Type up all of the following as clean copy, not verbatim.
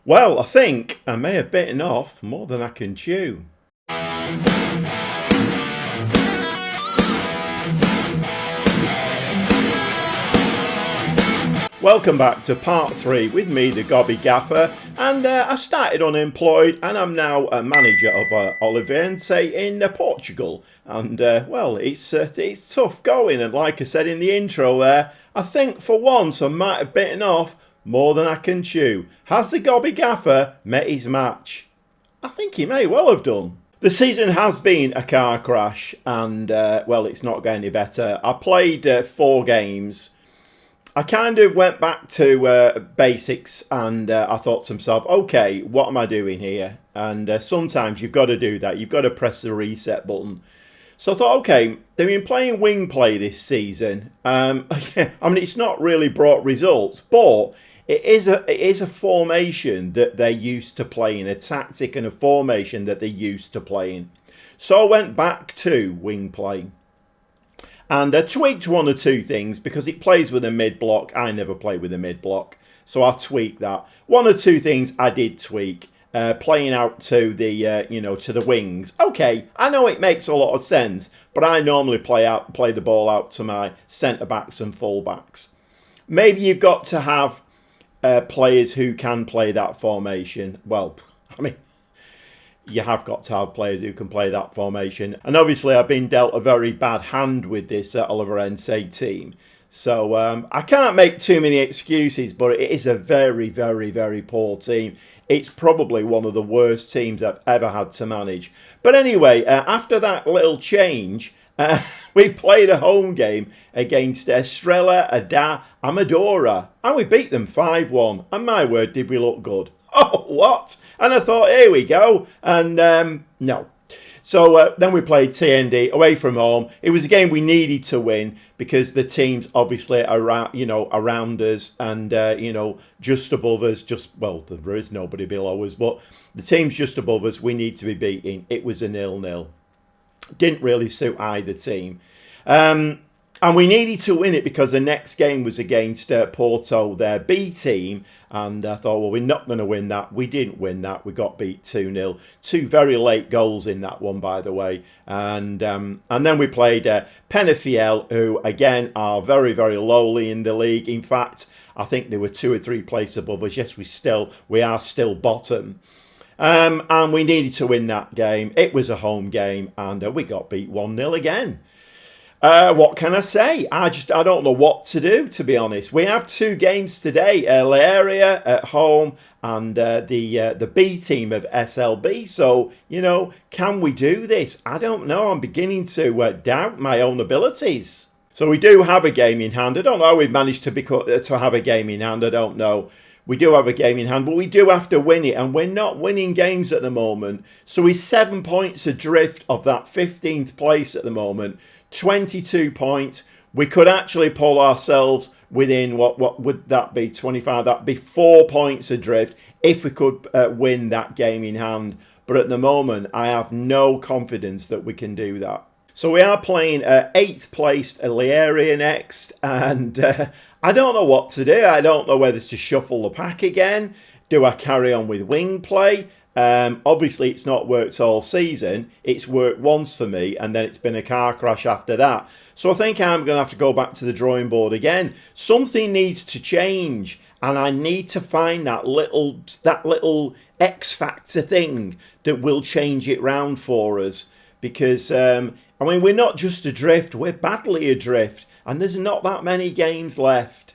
Well, I think I may have bitten off more than I can chew. Welcome back to part 3 with me, the Gobby Gaffer, and I started unemployed and I'm now a manager of Oliveirense in Portugal. And well, it's tough going, and like I said in the intro there, I think for once I might have bitten off more than I can chew. Has the Gobby Gaffer met his match? I think he may well have done. The season has been a car crash and well, it's not getting any better. I played 4 games. I kind of went back to basics and I thought to myself, okay, what am I doing here? And sometimes you've got to do that. You've got to press the reset button. So I thought, okay, they've been playing wing play this season. I mean, it's not really brought results, but it is a formation that they're used to playing, a tactic and a formation that they're used to playing. So I went back to wing play. And I tweaked 1 or 2 things because it plays with a mid block. I never play with a mid block, so I tweaked that. 1 or 2 things I did tweak, playing out to the to the wings. Okay, I know it makes a lot of sense, but I normally play the ball out to my centre backs and full backs. Maybe you've got to have players who can play that formation. Well, I mean, you have got to have players who can play that formation. And obviously I've been dealt a very bad hand with this Oliveirense team. So I can't make too many excuses, but it is a very, very, very poor team. It's probably one of the worst teams I've ever had to manage. But anyway, after that little change, we played a home game against Estrela da Amadora. And we beat them 5-1. And my word, did we look good. Oh, what? And I thought, here we go. And no. So then we played TND away from home. It was a game we needed to win because the teams obviously around us and just above us. Well, there is nobody below us, but the teams just above us we need to be beating. It was a 0-0. Didn't really suit either team. And we needed to win it because the next game was against Porto, their B team. And I thought, well, we're not going to win that. We didn't win that. We got beat 2-0. 2 very late goals in that one, by the way. And then we played Penafiel, who, again, are very, very lowly in the league. In fact, I think they were 2 or 3 places above us. Yes, we are still bottom. And we needed to win that game. It was a home game, and we got beat 1-0 again. What can I say? I don't know what to do, to be honest. We have 2 games today. Leiria at home and the B team of SLB. So, can we do this? I don't know. I'm beginning to doubt my own abilities. So we do have a game in hand. I don't know how we've managed to have a game in hand. I don't know. We do have a game in hand, but we do have to win it, and we're not winning games at the moment. So we're 7 points adrift of that 15th place at the moment. 22 points. We could actually pull ourselves within, what would that be, 25? That'd be 4 points adrift if we could win that game in hand. But at the moment, I have no confidence that we can do that. So we are playing 8th placed Oliveirense next, and I don't know what to do. I don't know whether to shuffle the pack again. Do I carry on with wing play? Obviously, it's not worked all season. It's worked once for me, and then it's been a car crash after that. So I think I'm going to have to go back to the drawing board again. Something needs to change, and I need to find that little X factor thing that will change it round for us. Because we're not just adrift; we're badly adrift, and there's not that many games left.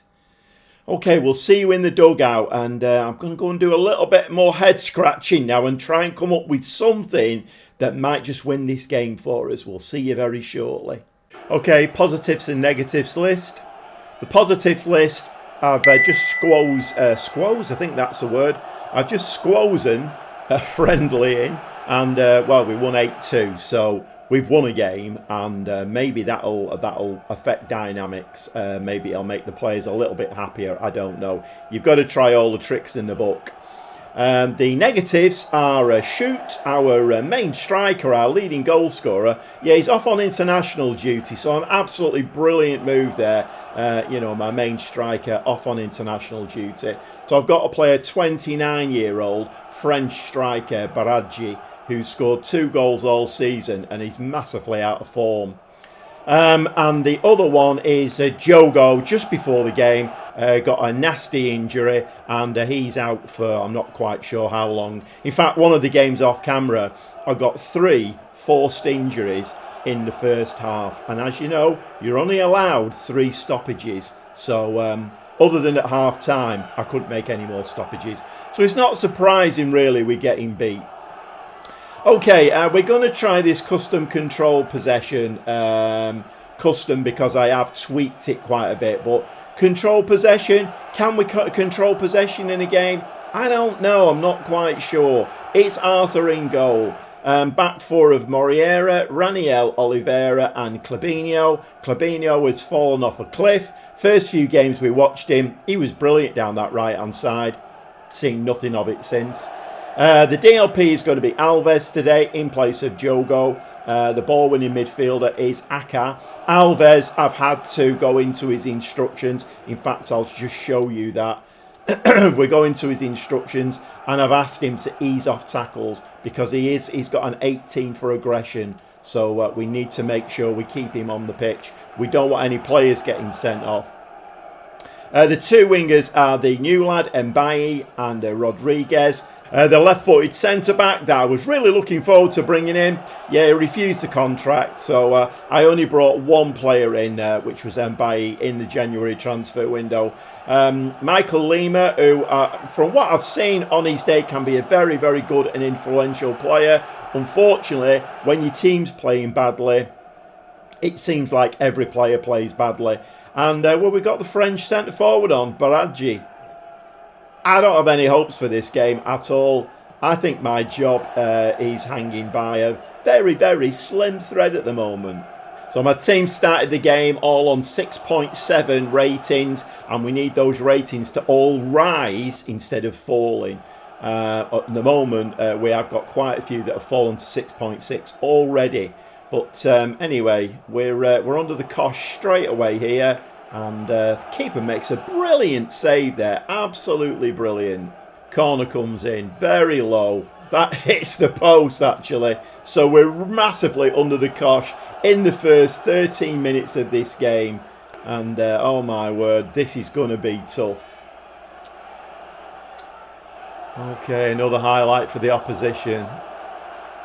Okay, we'll see you in the dugout, and I'm going to go and do a little bit more head scratching now and try and come up with something that might just win this game for us. We'll see you very shortly. Okay, positives and negatives list. The positives list, I've just squoze, I think that's the word. I've just squozen a friendly in, and well, we won 8-2, so we've won a game, and maybe that'll affect dynamics. Maybe it'll make the players a little bit happier. I don't know. You've got to try all the tricks in the book. The negatives are Shoot, our main striker, our leading goal scorer. Yeah, he's off on international duty, so an absolutely brilliant move there. My main striker off on international duty. So I've got to play a 29-year-old French striker, Baradji, who's scored 2 goals all season and he's massively out of form. And the other one is Jogo, just before the game, got a nasty injury and he's out for I'm not quite sure how long. In fact, one of the games off camera, I got 3 forced injuries in the first half. And as you know, you're only allowed 3 stoppages. So other than at half time, I couldn't make any more stoppages. So it's not surprising really we're getting beat. Okay, we're going to try this custom control possession. Custom because I have tweaked it quite a bit. But control possession, can we control possession in a game? I don't know, I'm not quite sure. It's Arthur in goal. Back 4 of Moriera, Raniel, Oliveira and Clabinho. Clabinho has fallen off a cliff. First few games we watched him, he was brilliant down that right-hand side. Seen nothing of it since. The DLP is going to be Alves today in place of Jogo. The ball-winning midfielder is Aka. Alves, I've had to go into his instructions. In fact, I'll just show you that. We're going to his instructions and I've asked him to ease off tackles because he's got an 18 for aggression. So we need to make sure we keep him on the pitch. We don't want any players getting sent off. The 2 wingers are the new lad, Mbaye and Rodriguez. The left-footed centre-back that I was really looking forward to bringing in. Yeah, he refused the contract, so I only brought 1 player in, which was Mbaye, in the January transfer window. Michael Lima, who, from what I've seen on his day, can be a very, very good and influential player. Unfortunately, when your team's playing badly, it seems like every player plays badly. And we got the French centre-forward on, Baradji. I don't have any hopes for this game at all. I think my job is hanging by a very, very slim thread at the moment. So my team started the game all on 6.7 ratings, and we need those ratings to all rise instead of falling. At the moment, we have got quite a few that have fallen to 6.6 already. But anyway, we're under the cosh straight away here. And the keeper makes a brilliant save there. Absolutely brilliant. Corner comes in very low. That hits the post, actually. So we're massively under the cosh in the first 13 minutes of this game. And oh my word, this is going to be tough. Okay, another highlight for the opposition.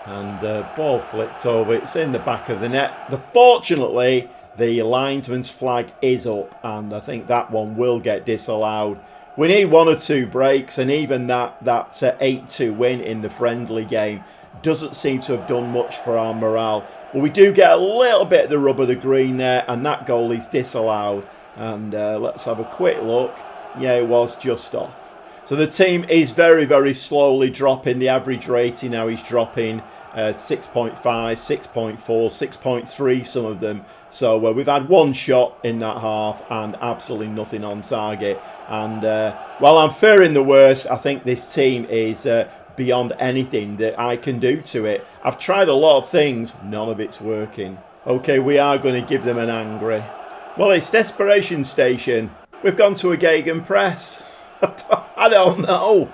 And ball flicked over. It's in the back of the net. Fortunately, the linesman's flag is up, and I think that one will get disallowed. We need 1 or 2 breaks, and even that 8-2 win in the friendly game doesn't seem to have done much for our morale. But we do get a little bit of the rub of the green there, and that goal is disallowed. And let's have a quick look. Yeah, it was just off. So the team is very, very slowly dropping. The average rating now is dropping 6.5, 6.4, 6.3, some of them. So we've had 1 shot in that half and absolutely nothing on target. And while I'm fearing the worst, I think this team is beyond anything that I can do to it. I've tried a lot of things, none of it's working. Okay, we are going to give them an angry. Well, it's desperation station. We've gone to a gegenpress. I don't know.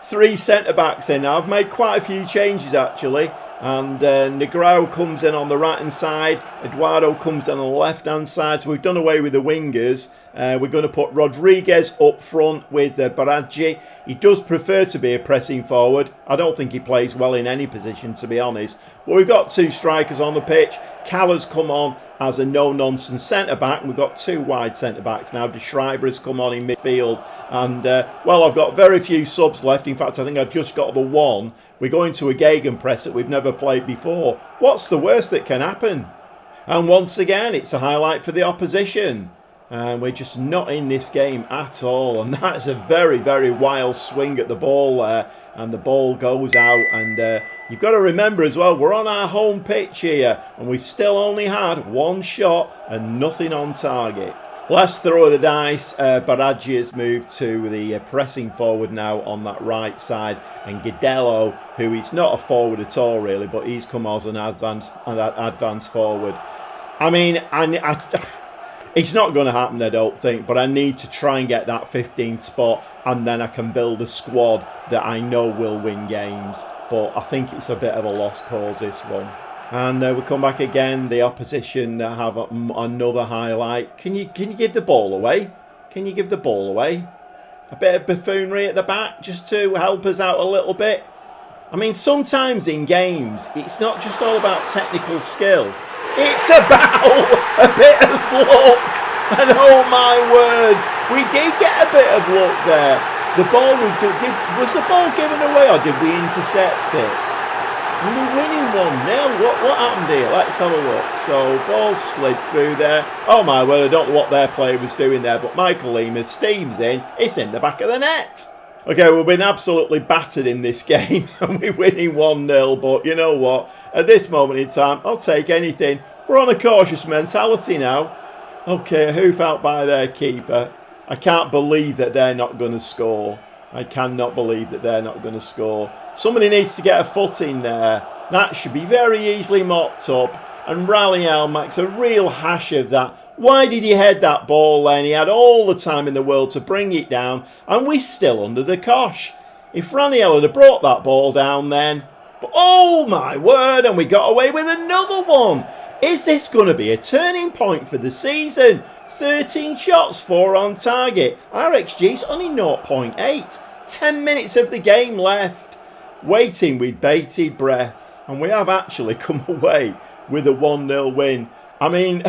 3 centre-backs in now. I've made quite a few changes actually. And Negrão comes in on the right-hand side. Eduardo comes in on the left-hand side. So we've done away with the wingers. We're going to put Rodriguez up front with Baradji. He does prefer to be a pressing forward. I don't think he plays well in any position, to be honest. But we've got 2 strikers on the pitch. Caller's come on as a no-nonsense centre-back. We've got 2 wide centre-backs now. De Schreiber has come on in midfield. And, well, I've got very few subs left. In fact, I think I've just got the 1. We're going to a gegenpress that we've never played before. What's the worst that can happen? And once again, it's a highlight for the opposition. And we're just not in this game at all. And that's a very, very wild swing at the ball there. And the ball goes out. And you've got to remember as well, we're on our home pitch here. And we've still only had 1 shot and nothing on target. Let's throw the dice. Baraggia's moved to the pressing forward now on that right side. And Gidello, who is not a forward at all really, but he's come as an advance forward. I mean, it's not going to happen, I don't think, but I need to try and get that 15th spot, and then I can build a squad that I know will win games. But I think it's a bit of a lost cause, this one. And we come back again. The opposition have another highlight. Can you give the ball away? Can you give the ball away? A bit of buffoonery at the back just to help us out a little bit. I mean, sometimes in games, it's not just all about technical skill. It's about a bit of luck. And oh my word, we did get a bit of luck there. The ball was the ball given away, or did we intercept it? And we're winning 1-0. What happened here? Let's have a look. So, ball slid through there. Oh my word, I don't know what their player was doing there, but Michael Lima steams in. It's in the back of the net. Okay, we've been absolutely battered in this game, and we're winning 1-0, but you know what? At this moment in time, I'll take anything. We're on a cautious mentality now. Okay, a hoof out by their keeper. I can't believe that they're not going to score. I cannot believe that they're not going to score. Somebody needs to get a foot in there. That should be very easily mopped up. And Ralliel makes a real hash of that. Why did he head that ball then? He had all the time in the world to bring it down. And we're still under the cosh. If Ralliel had brought that ball down then... But oh my word, and we got away with another one. Is this going to be a turning point for the season? 13 shots, 4 on target. Our XG's only 0.8. 10 minutes of the game left. Waiting with bated breath. And we have actually come away with a 1-0 win. I mean,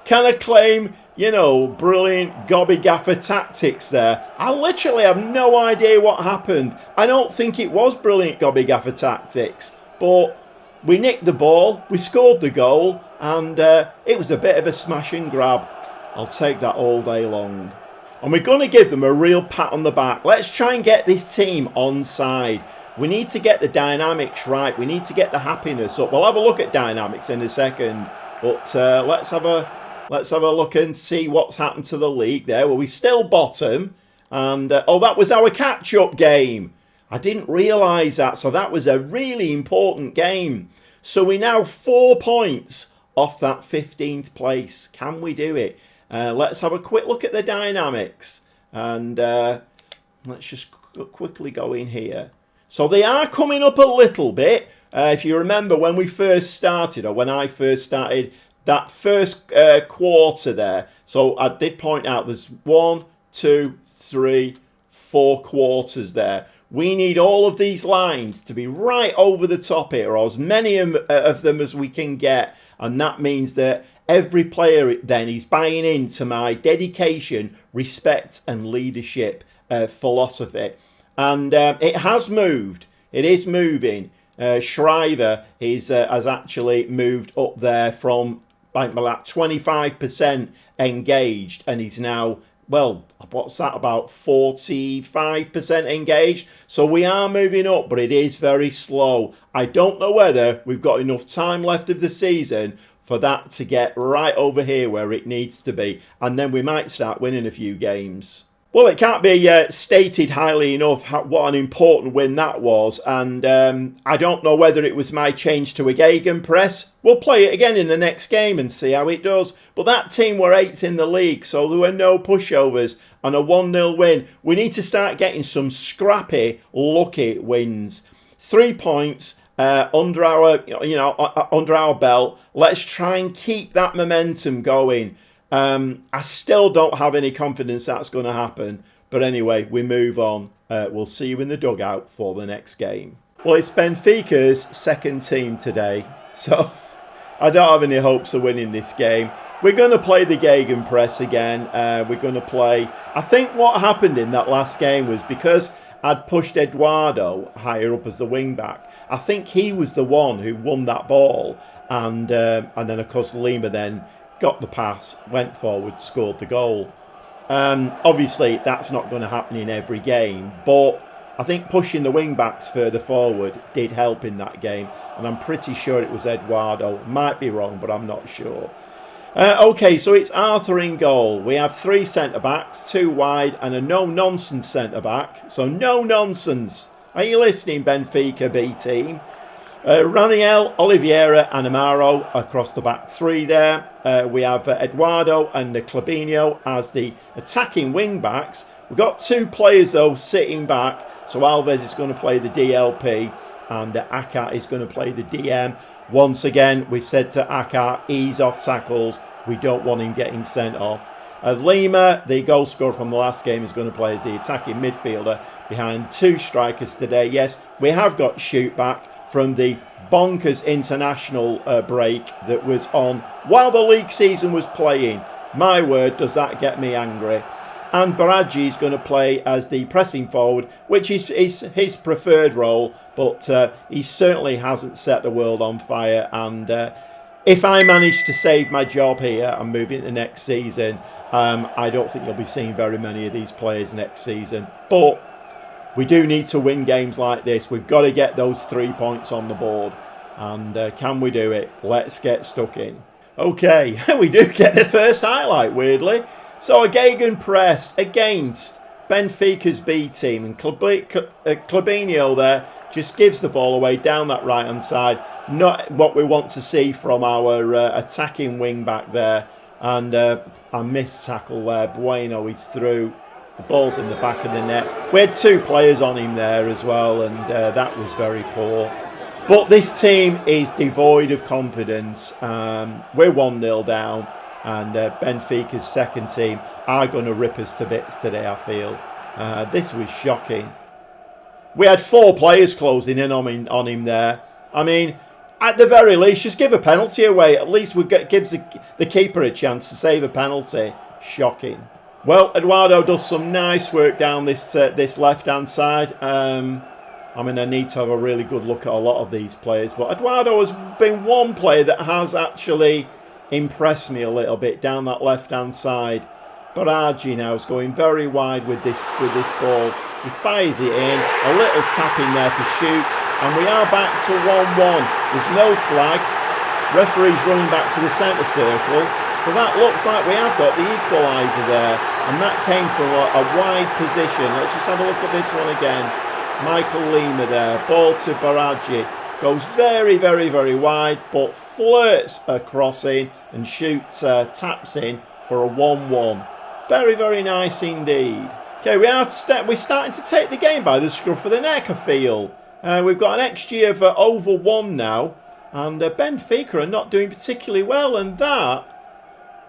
can I claim, you know, brilliant Gobby Gaffer tactics there? I literally have no idea what happened. I don't think it was brilliant Gobby Gaffer tactics. But we nicked the ball, we scored the goal, and it was a bit of a smash and grab. I'll take that all day long. And we're going to give them a real pat on the back. Let's try and get this team on side. We need to get the dynamics right. We need to get the happiness up. We'll have a look at dynamics in a second. But let's have a look and see what's happened to the league there. Well, we still bottom. And, oh, that was our catch-up game. I didn't realise that. So that was a really important game. So we're now 4 points off that 15th place. Can we do it? Let's have a quick look at the dynamics. And let's just quickly go in here. So they are coming up a little bit. If you remember when we first started, or when I first started, that first quarter there. So I did point out there's 1, 2, 3, 4 quarters there. We need all of these lines to be right over the top here, or as many of them as we can get. And that means that every player then is buying into my dedication, respect and leadership philosophy. And it has moved. It is moving. Shriver has actually moved up there from like 25% engaged, and he's now, well, what's that, about 45% engaged? So we are moving up, but it is very slow. I don't know whether we've got enough time left of the season for that to get right over here where it needs to be, and then we might start winning a few games. Well, it can't be stated highly enough what an important win that was. And I don't know whether it was my change to a gegenpress. We'll play it again in the next game and see how it does. But that team were 8th in the league, so there were no pushovers and a 1-0 win. We need to start getting some scrappy, lucky wins. 3 points under our belt. Let's try and keep that momentum going. I still don't have any confidence that's going to happen. But anyway, we move on. We'll see you in the dugout for the next game. Well, it's Benfica's second team today. So I don't have any hopes of winning this game. We're going to play the gegenpress again. We're going to play... I think what happened in that last game was because I'd pushed Eduardo higher up as the wing-back. I think he was the one who won that ball. And then, of course, Lima then got the pass, went forward, scored the goal. Obviously, that's not going to happen in every game, but I think pushing the wing-backs further forward did help in that game, and I'm pretty sure it was Eduardo. Might be wrong, but I'm not sure. Okay, so it's Arthur in goal. We have 3 centre-backs, 2 wide and a no-nonsense centre-back. So no nonsense. Are you listening, Benfica B team? Raniel, Oliveira and Amaro across the back 3 there. We have Eduardo and Clabinho as the attacking wing-backs. We've got 2 players, though, sitting back. So Alves is going to play the DLP and Aka is going to play the DM. Once again, we've said to Aka, ease off tackles. We don't want him getting sent off. Lima, the goal scorer from the last game, is going to play as the attacking midfielder behind 2 strikers today. Yes, we have got shoot back from the bonkers international break that was on while the league season was playing. My word, does that get me angry. And Baraggi is going to play as the pressing forward, which is his preferred role, but he certainly hasn't set the world on fire. And if I manage to save my job here and move into next season, I don't think you'll be seeing very many of these players next season. But we do need to win games like this. We've got to get those 3 points on the board. And can we do it? Let's get stuck in. Okay, we do get the first highlight, weirdly. So a gegenpress against Benfica's B team, and Clabinho there just gives the ball away down that right hand side. Not what we want to see from our attacking wing back there. And a missed tackle there. Bueno is through. The ball's in the back of the net. We had 2 players on him there as well, and that was very poor. But this team is devoid of confidence. We're 1-0 down. And Benfica's second team are going to rip us to bits today, I feel. This was shocking. We had 4 players closing in on him there. I mean, at the very least, just give a penalty away. At least gives the keeper a chance to save a penalty. Shocking. Well, Eduardo does some nice work down this left-hand side. I mean, I need to have a really good look at a lot of these players. But Eduardo has been one player that has actually impressed me a little bit down that left-hand side. Baraggi now is going very wide with this ball. He fires it in, a little tap in there for shoot, and we are back to 1-1. There's no flag. Referee's running back to the centre circle, so that looks like we have got the equaliser there, and that came from a wide position. Let's just have a look at this one again. Michael Lima there, ball to Baraggi. Goes very, very, very wide, but flirts a crossing and shoots, taps in for a 1-1. Very, very nice indeed. Okay, we're starting to take the game by the scruff of the neck, I feel. We've got an XG of over 1 now, and Benfica are not doing particularly well, and that...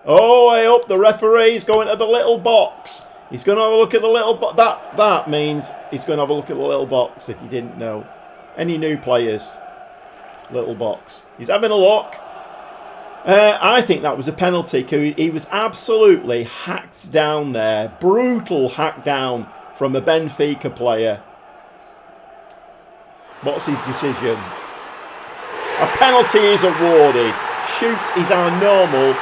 Oh, I hope the referee's going to the little box. He's going to have a look at the little box. That means he's going to have a look at the little box, if you didn't know. Any new players? Little box. He's having a look. I think that was a penalty. He was absolutely hacked down there. Brutal hack down from a Benfica player. What's his decision? A penalty is awarded. Shoot is our normal.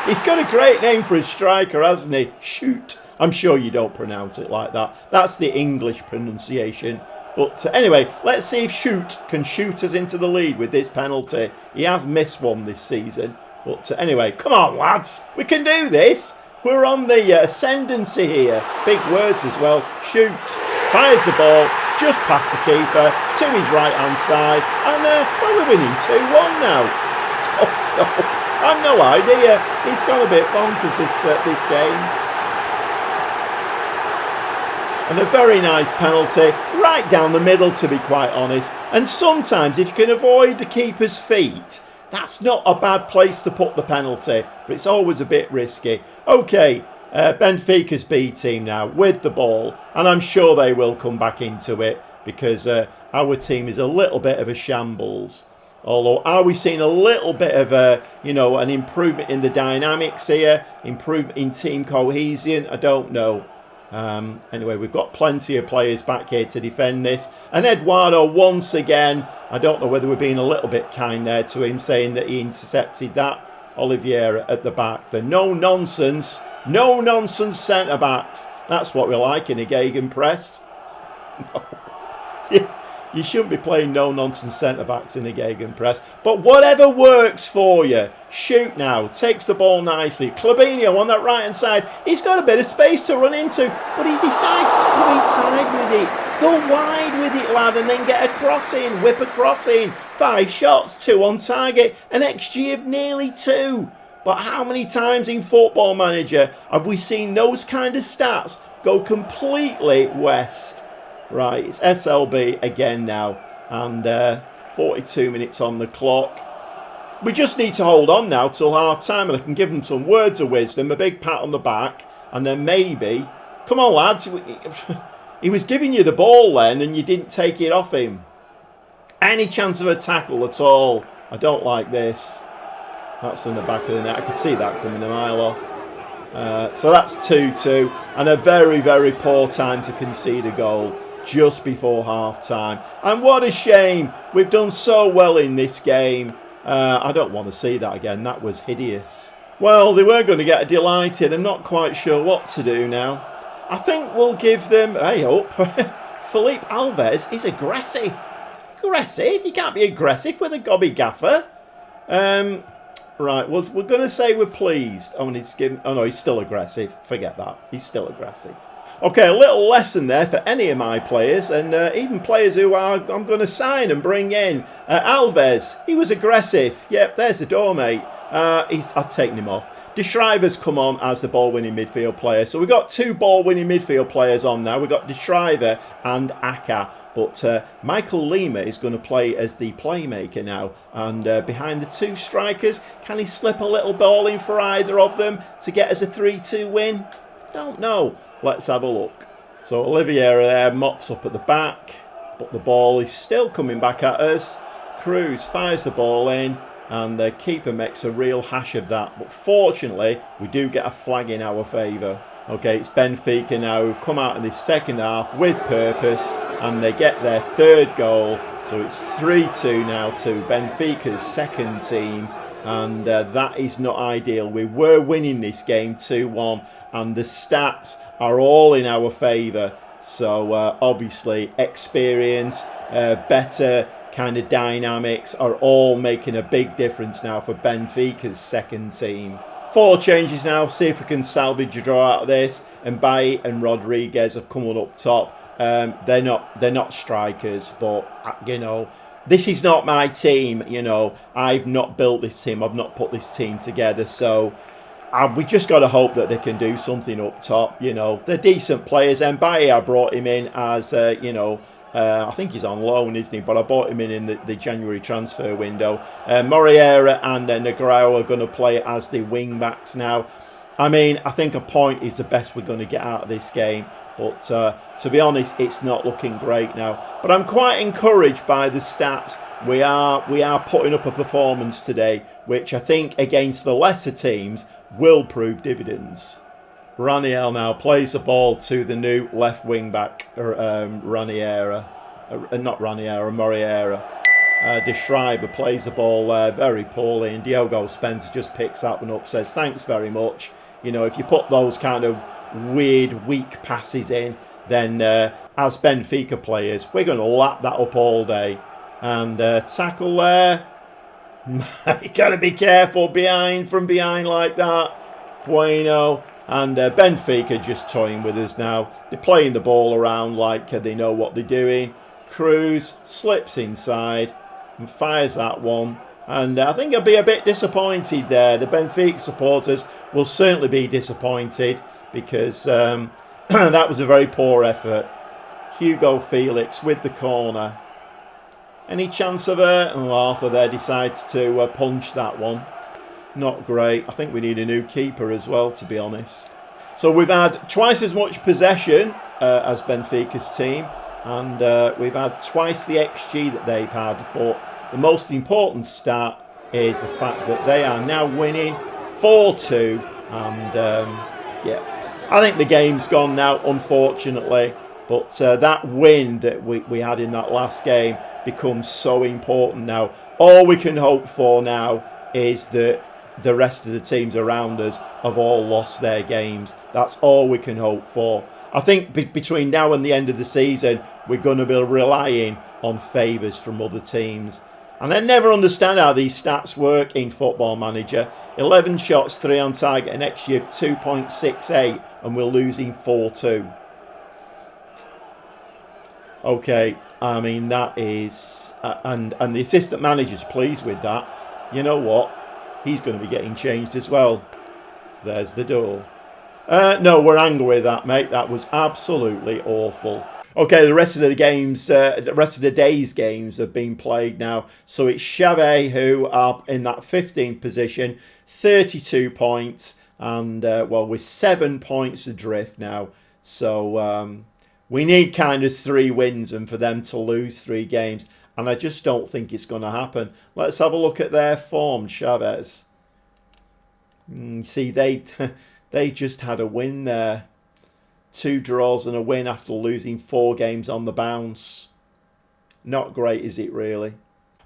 He's got a great name for his striker, hasn't he? Shoot. I'm sure you don't pronounce it like that. That's the English pronunciation. But anyway, let's see if Shoot can shoot us into the lead with this penalty. He has missed one this season. But anyway, come on, lads. We can do this. We're on the ascendancy here. Big words as well. Shoot. Fires the ball just past the keeper to his right-hand side. And, well, we're winning 2-1 now. Oh, no. I've no idea. It's gone a bit bonkers, this game. And a very nice penalty, right down the middle, to be quite honest. And sometimes, if you can avoid the keeper's feet, that's not a bad place to put the penalty. But it's always a bit risky. Okay, Benfica's B team now with the ball. And I'm sure they will come back into it, because our team is a little bit of a shambles. Although, are we seeing a little bit of an improvement in the dynamics here? Improvement in team cohesion? I don't know. Anyway, we've got plenty of players back here to defend this. And Eduardo, once again, I don't know whether we're being a little bit kind there to him, saying that he intercepted that. Oliveira at the back. The no-nonsense centre-backs. That's what we like in a gegenpress. You shouldn't be playing no-nonsense centre-backs in a gegenpress. But whatever works for you. Shoot now. Takes the ball nicely. Clabinho on that right-hand side. He's got a bit of space to run into. But he decides to come inside with it. Go wide with it, lad, and then get a cross in. Whip a cross in. 5 shots, 2 on target. An XG of nearly 2. But how many times in Football Manager have we seen those kind of stats go completely west? Right, it's SLB again now, and 42 minutes on the clock. We just need to hold on now till half time, and I can give them some words of wisdom, a big pat on the back, and then maybe, come on lads, he was giving you the ball then and you didn't take it off him. Any chance of a tackle at all? I don't like this. That's in the back of the net. I could see that coming a mile off. So that's 2-2, and a very, very poor time to concede a goal just before half time. And what a shame. We've done so well in this game. I don't want to see that again. That was hideous. Well, they were going to get delighted. I'm not quite sure what to do now. I think we'll give them... Hey, up. Felipe Alves is aggressive. Aggressive? You can't be aggressive with a gobby gaffer. Right, well, we're going to say we're pleased. Oh, and he's given... Oh, no, he's still aggressive. Forget that. He's still aggressive. Okay, a little lesson there for any of my players, and even players who I'm going to sign and bring in. Alves, he was aggressive. Yep, there's the door, mate. I've taken him off. De Schrijver's come on as the ball-winning midfield player. So we've got 2 ball-winning midfield players on now. We've got De Schrijver and Aka. But Michael Lima is going to play as the playmaker now. And behind the 2 strikers, can he slip a little ball in for either of them to get us a 3-2 win? Don't know. Let's have a look. So Oliveirense there mops up at the back, but the ball is still coming back at us. Cruz fires the ball in, and the keeper makes a real hash of that. But fortunately, we do get a flag in our favour. Okay, it's Benfica now who've come out in this second half with purpose, and they get their 3rd goal. So it's 3-2 now to Benfica's second team. And that is not ideal. We were winning this game 2-1, and the stats are all in our favour. So obviously experience, better kind of dynamics are all making a big difference now for Benfica's second team. 4 changes now, see if we can salvage a draw out of this. And Bailly and Rodriguez have come on up top. They're not strikers, but you know, this is not my team. You know, I've not built this team. I've not put this team together. So we just got to hope that they can do something up top. You know, they're decent players. And Bailly, I brought him in as, you know, I think he's on loan, isn't he? But I bought him in the January transfer window. Moriera and Negrão are going to play as the wing backs now. I mean, I think a point is the best we're going to get out of this game. But to be honest, it's not looking great now. But I'm quite encouraged by the stats. We are putting up a performance today, which I think against the lesser teams will prove dividends. Raniel now plays the ball to the new left wing back, Moriera. De Schrijver plays the ball there very poorly, and Diogo Spencer just picks that one up, says thanks very much. You know, if you put those kind of weird, weak passes in, then as Benfica players, we're going to lap that up all day. And tackle there. You got to be careful from behind like that. Bueno. And Benfica just toying with us now. They're playing the ball around like they know what they're doing. Cruz slips inside and fires that one. And I think I'll be a bit disappointed there. The Benfica supporters will certainly be disappointed because that was a very poor effort. Hugo Felix with the corner. Any chance of it? Oh, Arthur there decides to punch that one. Not great. I think we need a new keeper as well, to be honest. So we've had twice as much possession as Benfica's team. And we've had twice the XG that they've had. But the most important stat is the fact that they are now winning 4-2. And yeah, I think the game's gone now, unfortunately. But that win that we had in that last game becomes so important now. All we can hope for now is that the rest of the teams around us have all lost their games. That's all we can hope for. I think between now and the end of the season, we're going to be relying on favours from other teams. And I never understand how these stats work in Football Manager. 11 shots, 3 on target, and XG of 2.68, and we're losing 4-2. Okay, I mean, that is... and the assistant manager's pleased with that. You know what? He's going to be getting changed as well. There's the door. No, we're angry with that, mate. That was absolutely awful. Okay, the rest of the games, the rest of the day's games have been played now. So it's Xavi who are in that 15th position, 32 points, and well, we're 7 points adrift now. So we need kind of 3 wins and for them to lose 3 games, and I just don't think it's going to happen. Let's have a look at their form, Chavez. See, they just had a win there. 2 draws and a win after losing 4 games on the bounce. Not great, is it really?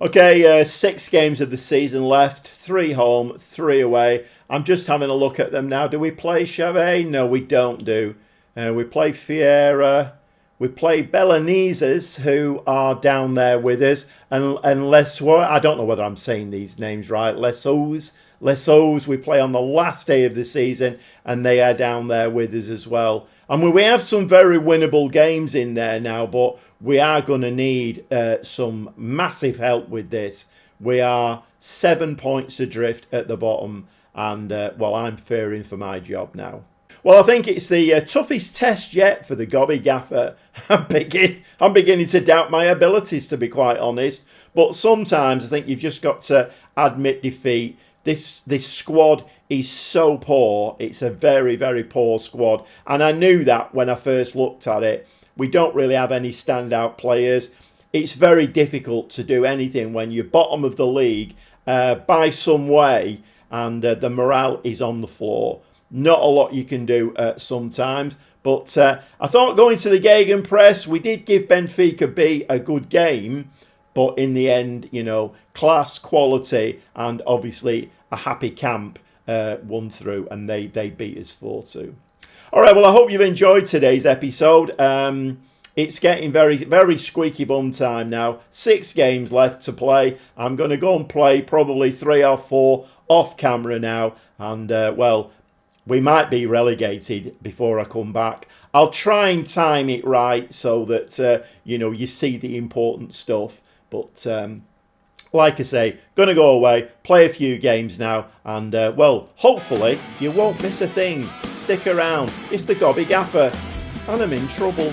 Okay, 6 games of the season left. 3 home, 3 away. I'm just having a look at them now. Do we play Xavi? No, we don't do. We play Fiera. We play Belenizes, who are down there with us. And I don't know whether I'm saying these names right. Lesos, we play on the last day of the season, and they are down there with us as well. I mean, we have some very winnable games in there now, but we are going to need some massive help with this. We are 7 points adrift at the bottom, and, well, I'm fearing for my job now. Well, I think it's the toughest test yet for the Gobby Gaffer. I'm beginning to doubt my abilities, to be quite honest. But sometimes I think you've just got to admit defeat. This squad is so poor. It's a very, very poor squad. And I knew that when I first looked at it. We don't really have any standout players. It's very difficult to do anything when you're bottom of the league by some way and the morale is on the floor. Not a lot you can do sometimes. But I thought going to the Gegenpress, we did give Benfica B a good game. But in the end, you know, class, quality, and obviously a happy camp won through, and they beat us 4-2. All right, well, I hope you've enjoyed today's episode. It's getting very, very squeaky bum time now. 6 games left to play. I'm going to go and play probably 3 or 4 off camera now, and well, we might be relegated before I come back. I'll try and time it right so that you know, you see the important stuff. But like I say, going to go away, play a few games now, and well, hopefully you won't miss a thing. Stick around. It's the Gobby Gaffer, and I'm in trouble.